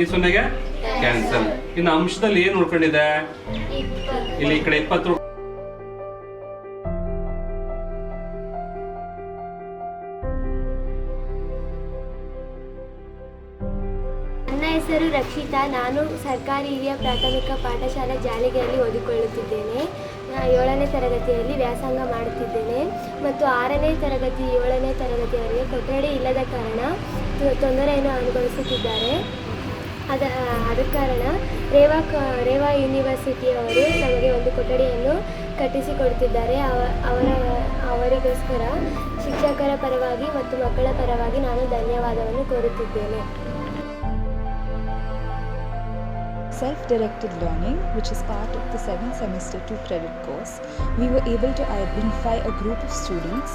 ಸೊನ್ನೆಗೆ ಕ್ಯಾನ್ಸಲ್. ಇನ್ನು ಅಂಶದಲ್ಲಿ ಏನು ಉಳ್ಕೊಂಡಿದೆ? ಇಲ್ಲಿ ಈ ಕಡೆ 20. ನನ್ನ ಹೆಸರು ರಕ್ಷಿತಾ. ನಾನು ಸರ್ಕಾರಿ ಹಿರಿಯ ಪ್ರಾಥಮಿಕ ಪಾಠಶಾಲೆ ಜಾಲಿಗೆಯಲ್ಲಿ ಓದಿಕೊಳ್ಳುತ್ತಿದ್ದೇನೆ. 7ನೇ ತರಗತಿಯಲ್ಲಿ ವ್ಯಾಸಂಗ ಮಾಡುತ್ತಿದ್ದೇನೆ ಮತ್ತು 6ನೇ ತರಗತಿ 7ನೇ ತರಗತಿಯವರೆಗೆ ಕೊಠಡಿ ಇಲ್ಲದ ಕಾರಣ ತೊಂದರೆಯನ್ನು ಅನುಭವಿಸುತ್ತಿದ್ದಾರೆ. ಆದ ಕಾರಣ ರೇವಾ ಯೂನಿವರ್ಸಿಟಿಯವರು ನಮಗೆ ಒಂದು ಕೊಠಡಿಯನ್ನು ಕಟ್ಟಿಸಿಕೊಡುತ್ತಿದ್ದಾರೆ. ಅವರಿಗೋಸ್ಕರ ಶಿಕ್ಷಕರ ಪರವಾಗಿ ಮತ್ತು ಮಕ್ಕಳ ಪರವಾಗಿ ನಾನು ಧನ್ಯವಾದವನ್ನು ಕೋರುತ್ತಿದ್ದೇನೆ. Self-directed learning, which is part of the 7th semester 2 credit course, we were able to identify a group of students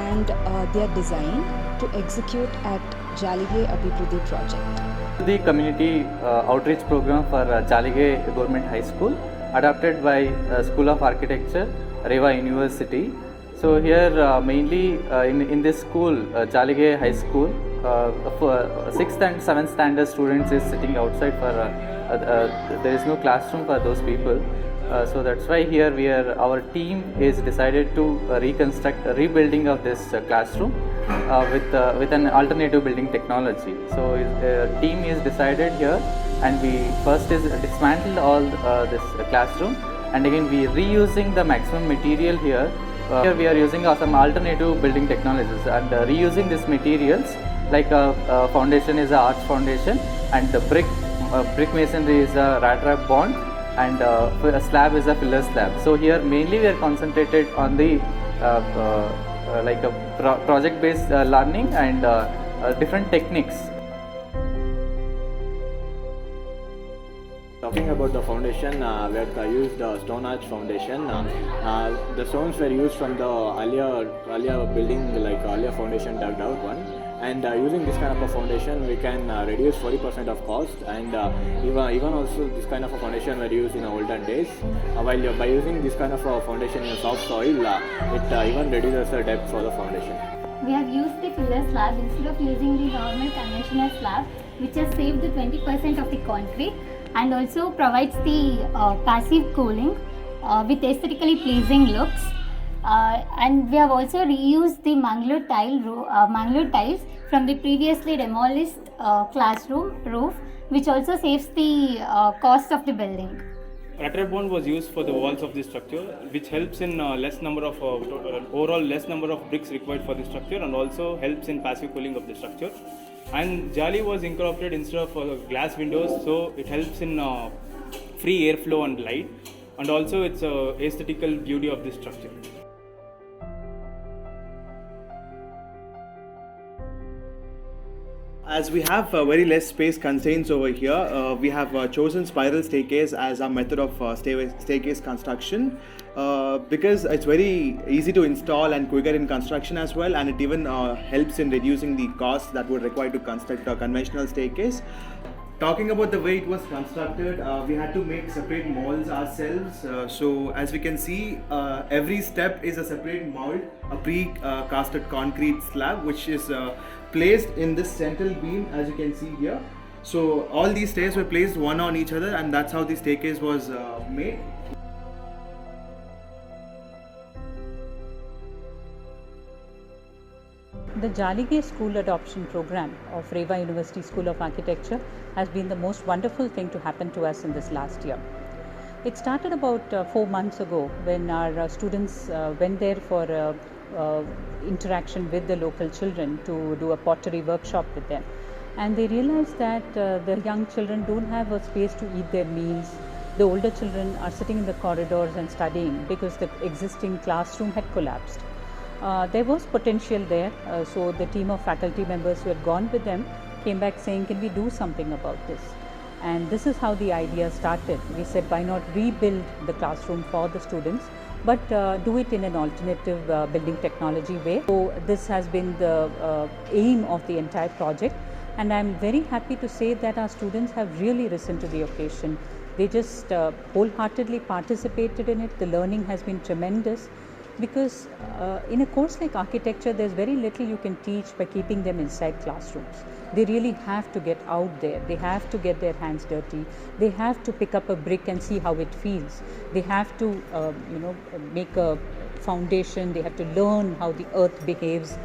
and their design to execute at Jalige Abhivruddhi project. The community outreach program for Jalige Government High School, adopted by School of Architecture, Reva University. So here mainly in this school, Jalige High School, for 6th and 7th standard students is sitting outside for there is no classroom for those people. So that's why here our team is decided to reconstruct rebuilding of this classroom with an alternative building technology. So team is decided here, and we first is dismantled all this classroom, and again we reusing the maximum material here. Here we are using some alternative building technologies and reusing these materials, like foundation is a arch foundation, and the brick masonry is a rat wrap bond, and a slab is a filler slab. So here mainly we are concentrated on the like a project based learning and different techniques. Talking about the foundation, we have used stone arch foundation. The stones were used from the earlier building, like earlier foundation dug out one. And using this kind of a foundation, we can reduce 40% of cost, and even also this kind of a foundation were used in olden days. While by using this kind of a foundation in soft soil, it even reduces the depth for the foundation. We have used the filler slab instead of using the normal conventional slab, which has saved the 20% of the concrete and also provides the passive cooling with aesthetically pleasing looks. And we have also reused the Mangalore tiles from the previously demolished classroom roof, which also saves the cost of the building. Rat wrap bond was used for the walls of the structure, which helps in overall less number of bricks required for the structure, and also helps in passive cooling of the structure. And Jali was incorporated instead of glass windows, so it helps in free airflow and light, and also it's aesthetical beauty of the structure. As we have very less space constraints over here, we have chosen spiral staircase as our method of staircase construction because it's very easy to install and quicker in construction as well, and it even helps in reducing the cost that would require to construct a conventional staircase. Talking about the way it was constructed, we had to make separate molds ourselves. So as we can see, every step is a separate mold, a pre-casted concrete slab, which is placed in this central beam, as you can see here. So all these stairs were placed one on each other, and that's how the staircase was made. The Jalige School Adoption Program of Reva University School of Architecture has been the most wonderful thing to happen to us in this last year. It started about 4 months ago when our students went there for interaction with the local children to do a pottery workshop with them. And they realized that the young children don't have a space to eat their meals. The older children are sitting in the corridors and studying because the existing classroom had collapsed. There was potential there, so the team of faculty members who had gone with them came back saying, can we do something about this? And this is how the idea started. We said, why not rebuild the classroom for the students, but do it in an alternative building technology way. So this has been the aim of the entire project, and I'm very happy to say that our students have really risen to the occasion. They just wholeheartedly participated in it. The learning has been tremendous. because in a course like architecture, there's very little you can teach by keeping them inside classrooms. They really have to get out there. They have to get their hands dirty. They have to pick up a brick and see how it feels. They have to, make a foundation. They have to learn how the earth behaves,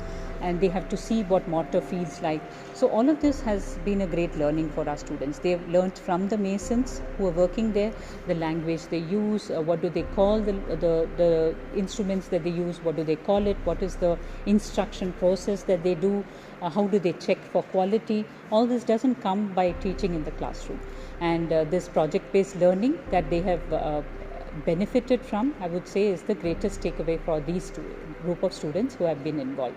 and they have to see what mortar feels like. So all of this has been a great learning for our students. They've learned from the masons who are working there, the language they use, what do they call the instruments that they use, what do they call it, what is the instruction process that they do, how do they check for quality. All this doesn't come by teaching in the classroom. And this project-based learning that they have benefited from, I would say, is the greatest takeaway for these group of students who have been involved.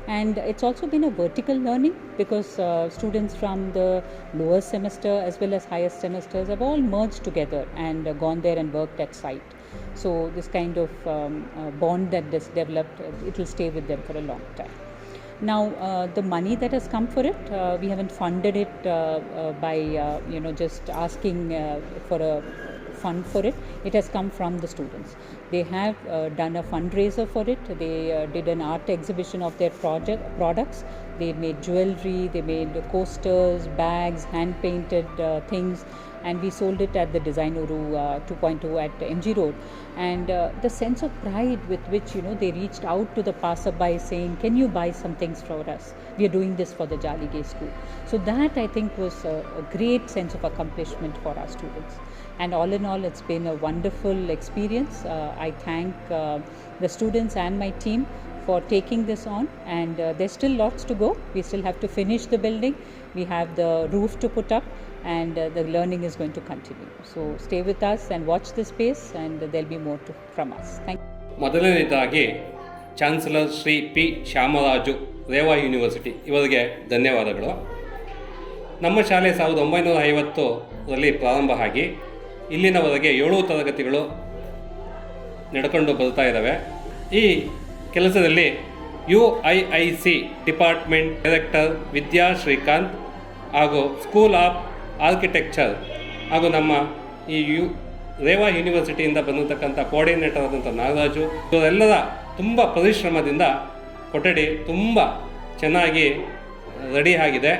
And it's also been a vertical learning, because students from the lower semester as well as higher semesters have all merged together and gone there and worked at site. So this kind of bond that is developed, it will stay with them for a long time. Now, the money that has come for it, we haven't funded it by just asking for a fund for it. It has come from the students. They have done a fundraiser for it. They did an art exhibition of their products. They made jewelry, they made coasters, bags, hand painted things, and we sold it at the Design Uru 2.0 at MG Road. And the sense of pride with which they reached out to the passerby saying, can you buy some things for us? We are doing this for the Jaligay school. So that, I think, was a great sense of accomplishment for our students. And all in all, it's been a wonderful experience. I thank the students and my team for taking this on, and there's still lots to go. We still have to finish the building. We have the roof to put up, and the learning is going to continue. So stay with us and watch this space, and there'll be more from us. Thank you. ಮೊದಲನೇದಾಗಿ chancellor Shri P Shyamaraju, Reva University ಇವರಿಗೆ ಧನ್ಯವಾದಗಳು. ನಮ್ಮ ಶಾಲೆ 1950ರಲ್ಲಿ ಪ್ರಾರಂಭ ಆಗಿ ಇಲ್ಲಿನವರೆಗೆ 7 ತರಗತಿಗಳು ನಡ್ಕೊಂಡು ಬರ್ತಾ ಇದ್ದಾವೆ. ಈ ಕೆಲಸದಲ್ಲಿ UIIC ಡಿಪಾರ್ಟ್ಮೆಂಟ್ ಡೈರೆಕ್ಟರ್ ವಿದ್ಯಾ ಶ್ರೀಕಾಂತ್ ಹಾಗೂ ಸ್ಕೂಲ್ ಆಫ್ ಆರ್ಕಿಟೆಕ್ಚರ್ ಹಾಗೂ ನಮ್ಮ ಈ ರೇವಾ ಯೂನಿವರ್ಸಿಟಿಯಿಂದ ಬಂದಿರತಕ್ಕಂಥ ಕೋಆರ್ಡಿನೇಟರ್ ಆದಂಥ ನಾಗರಾಜು, ಇವರೆಲ್ಲರ ತುಂಬ ಪರಿಶ್ರಮದಿಂದ ಕೊಠಡಿ ತುಂಬ ಚೆನ್ನಾಗಿ ರೆಡಿ ಆಗಿದೆ.